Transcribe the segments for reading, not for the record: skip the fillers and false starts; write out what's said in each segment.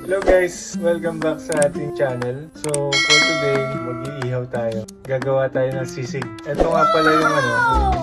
Hello guys! Welcome back sa ating channel. So, for today, mag-iihaw tayo. Gagawa tayo ng sisig. Ito nga pala yung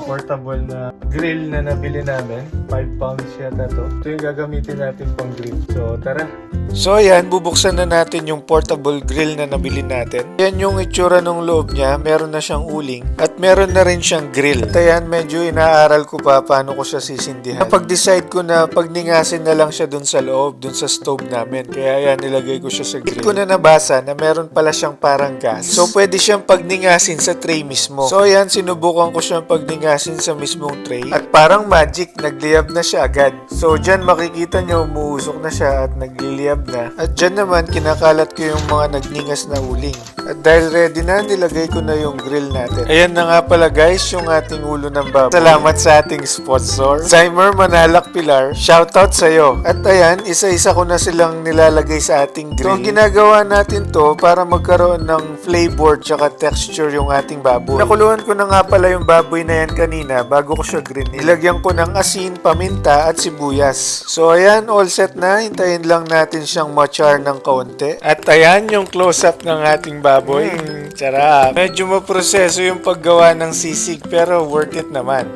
portable na grill na nabili namin. 5 pounds yata to. Ito yung gagamitin natin pang grill. So, tara! So ayan, bubuksan na natin yung portable grill na nabili natin. Yan yung itsura ng loob niya. Meron na siyang uling at meron na rin siyang grill. At ayan, medyo inaaral ko pa paano ko siya sisindihan. Napag-decide ko na pagningasin na lang siya dun sa loob, dun sa stove namin. Kaya ayan, nilagay ko siya sa grill. Hindi ko na nabasa na meron pala siyang parang gas. So pwede siyang pagningasin sa tray mismo. So ayan, sinubukan ko siyang pagningasin sa mismong tray. At parang magic, nagliyab na siya agad. So dyan makikita nyo, umuusok na siya at nagliliyab na. At dyan naman, kinakalat ko yung mga nagningas na uling. At dahil ready na, nilagay ko na yung grill natin. Ayan na nga pala guys, yung ating ulo ng baboy. Salamat sa ating sponsor, Zymer Manalak Pilar. Shoutout sa'yo. At ayan, isa-isa ko na silang nilalagay sa ating grill. So, ginagawa natin to para magkaroon ng flavor tsaka texture yung ating baboy. Nakuluan ko na nga pala yung baboy na yan kanina bago ko siya grill. Ilagyan ko ng asin, paminta at sibuyas. So ayan, all set na. Hintayin lang natin siyang machar ng kaunti. At ayan yung close-up ng ating baboy. Sarap. Medyo maproseso yung paggawa ng sisig pero worth it naman.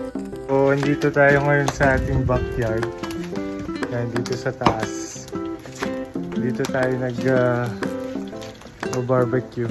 So, andito tayo ngayon sa ating backyard. Yan, dito sa taas. Dito tayo barbecue.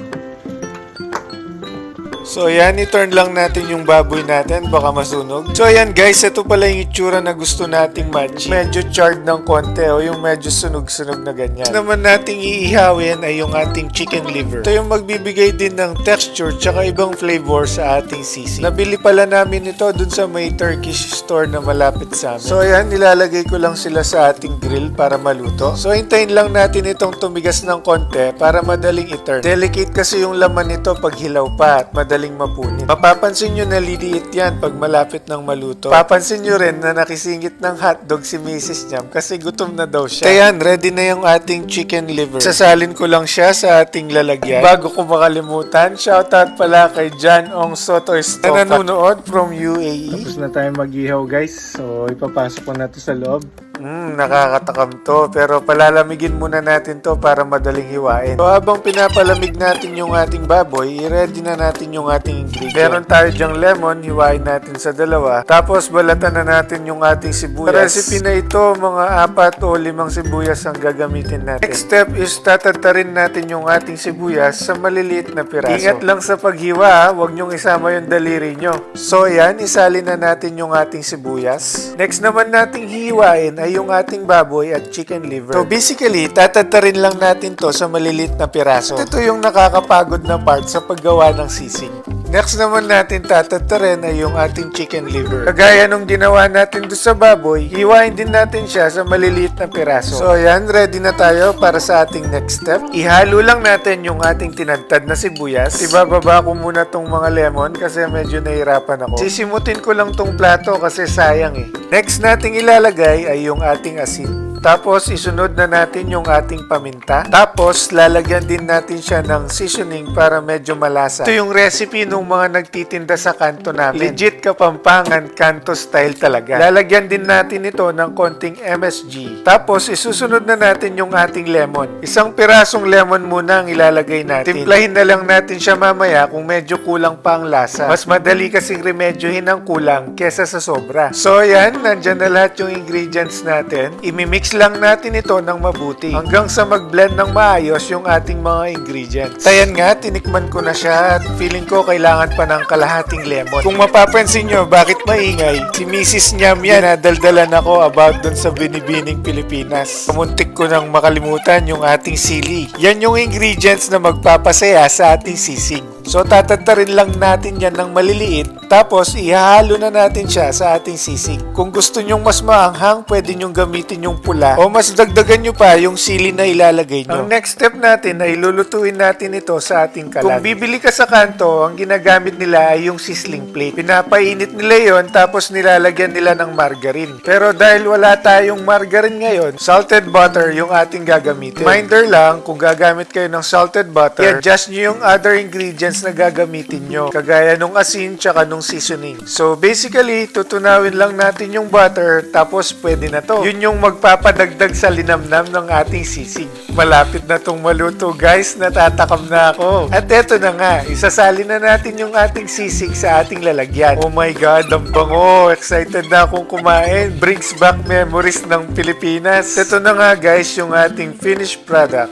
So ayan, i-turn lang natin yung baboy natin, baka masunog. So ayan guys, ito pala yung itsura na gusto nating match. Medyo charred ng konti o yung medyo sunog-sunog na ganyan. Ito naman nating iihawin ay yung ating chicken liver. Ito yung magbibigay din ng texture tsaka ibang flavor sa ating sisig. Nabili pala namin ito dun sa may Turkish store na malapit sa amin. So ayan, nilalagay ko lang sila sa ating grill para maluto. So hintayin lang natin itong tumigas ng konti para madaling i-turn. Delicate kasi yung laman nito pag hilaw pa at madaling mapunit. Mapapansin nyo na liliit yan pag malapit ng maluto. Papansin nyo rin na nakisingit ng hotdog si Mrs. Nyam kasi gutom na daw siya. Kaya ready na yung ating chicken liver. Sasalin ko lang siya sa ating lalagyan. Bago ko makalimutan, shoutout pala kay John Ong Soto Stock na nanonood from UAE. Tapos na tayo mag-ihaw guys. So ipapasok ko na to sa loob. Nakakatakam to. Pero palalamigin muna natin to para madaling hiwain. So habang pinapalamig natin yung ating baboy, i-ready na natin yung ating ingredients. Meron tayo dyang lemon, hiwain natin sa dalawa. Tapos balatan na natin yung ating sibuyas. Sa recipe na ito, mga 4 o 5 sibuyas ang gagamitin natin. Next step is tatatarin natin yung ating sibuyas sa maliliit na piraso. Ingat lang sa paghiwa, huwag nyong isama yung daliri nyo. So yan, isalin na natin yung ating sibuyas. Next naman nating hiwain ay yung ating baboy at chicken liver. So basically, tatatarin lang natin to sa maliliit na piraso. Ito yung nakakapagod na part sa paggawa ng sisig. Next naman natin tatatarin ay yung ating chicken liver. Kagaya nung ginawa natin doon sa baboy, hiwain din natin siya sa maliliit na piraso. So ayan, ready na tayo para sa ating next step. Ihalo lang natin yung ating tinadtad na sibuyas. Ibababa ko muna tong mga lemon kasi medyo nahirapan ako. Sisimutin ko lang tong plato kasi sayang eh. Next nating ilalagay ay yung ating asin. Tapos, isunod na natin yung ating paminta. Tapos, lalagyan din natin siya ng seasoning para medyo malasa. Ito yung recipe ng mga nagtitinda sa kanto namin. Legit Kapampangan, kanto style talaga. Lalagyan din natin ito ng konting MSG. Tapos, isusunod na natin yung ating lemon. Isang pirasong lemon muna ang ilalagay natin. Timplahin na lang natin siya mamaya kung medyo kulang pa ang lasa. Mas madali kasing remedyohin ang kulang kesa sa sobra. So, yan. Nandyan na lahat yung ingredients natin. Imimix lang natin ito ng mabuti hanggang sa mag-blend ng maayos yung ating mga ingredients. Ayan nga, tinikman ko na siya at feeling ko kailangan pa ng kalahating lemon. Kung mapapansin nyo, bakit maingay? Si Mrs. Nyam yan, nadaldalan ako about dun sa Binibining Pilipinas. Kamuntik ko nang makalimutan yung ating sili. Yan yung ingredients na magpapasaya sa ating sisig. So, tatatarin lang natin yan ng maliliit. Tapos, ihahalo na natin siya sa ating sisig. Kung gusto nyong mas maanghang, pwede nyong gamitin yung pula. O mas dagdagan nyo pa yung sili na ilalagay nyo. Ang next step natin ay lulutuin natin ito sa ating kalan. Kung bibili ka sa kanto, ang ginagamit nila ay yung sizzling plate. Pinapainit nila yon tapos nilalagyan nila ng margarine. Pero dahil wala tayong margarine ngayon, salted butter yung ating gagamitin. Reminder lang, kung gagamit kayo ng salted butter, i-adjust nyo yung other ingredients ingredients na gagamitin nyo. Kagaya nung asin tsaka nung seasoning. So basically, tutunawin lang natin yung butter tapos pwede na to. Yun yung magpapadagdag sa linamnam ng ating sisig. Malapit na tong maluto guys, natatakam na ako. At eto na nga, isasali na natin yung ating sisig sa ating lalagyan. Oh my God, ang bango! Excited na akong kumain. Brings back memories ng Pilipinas. Ito na nga guys, yung ating finished product.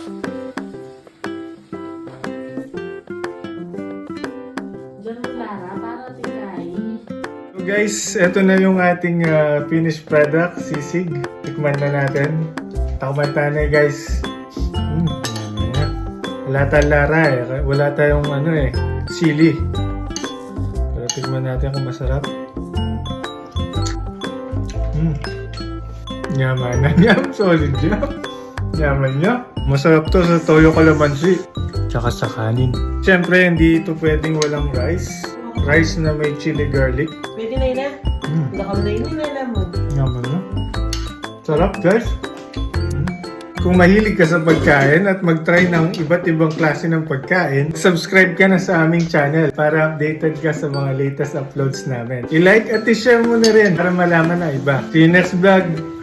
So guys, ito na yung ating finished product, sisig. Tikman na natin. Takman tayo na guys. Wala tayong lara eh. Wala tayong sili. Pero tikman natin kung masarap. Yaman na yam. Solid yam. Yaman niya. Masarap to sa toyo calamansi. Tsaka sa kanin. Siyempre, hindi ito pwedeng walang rice. Rice na may chili garlic. Pwede na yun na. Lakam na yun na mo. Yaman na. Sarap guys. Kung mahilig ka sa pagkain at mag-try ng iba't ibang klase ng pagkain, subscribe ka na sa aming channel para updated ka sa mga latest uploads namin. I-like at i-share mo na rin para malaman na iba. See you next vlog!